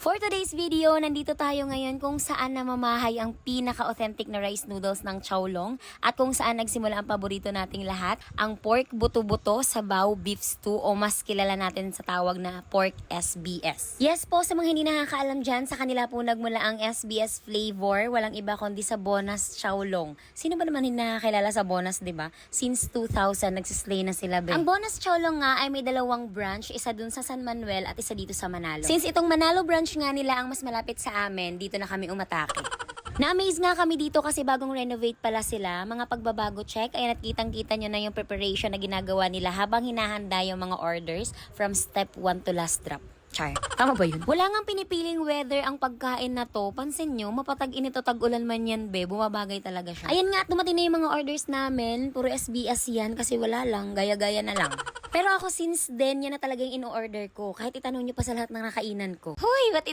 For today's video, nandito tayo ngayon kung saan namamahay ang pinaka-authentic na rice noodles ng Chowlong at kung saan nagsimula ang paborito nating lahat, ang pork buto-buto sabaw beef stew o mas kilala natin sa tawag na pork SBS. Yes po, sa mga hindi nakakaalam dyan, sa kanila po nagmula ang SBS flavor, walang iba kundi sa Bonas Chowlong. Sino ba naman hindi nakakilala sa Bonas, diba? Since 2000, nagsislay na sila, be. Ang Bonas Chowlong nga ay may dalawang branch, isa dun sa San Manuel at isa dito sa Manalo. Since itong Manalo branch nga nila ang mas malapit sa amin, dito na kami umatake. Na-amaze nga kami dito kasi bagong renovate pala sila. Mga pagbabago check, ayan at kitang-kita nyo na yung preparation na ginagawa nila habang hinahanda yung mga orders from step 1 to last drop. Char. Tama ba yun? Wala nga pinipiling weather ang pagkain na to. Pansin nyo, mapatag-init o tag-ulan man yan, be. Bumabagay talaga siya. Ayan nga, at dumating na yung mga orders namin. Puro SBS yan kasi wala lang. Gaya-gaya na lang. Pero ako since then, yan na talaga yung in-order ko. Kahit itanong nyo pa sa lahat ng nakainan ko. Hoy, ba't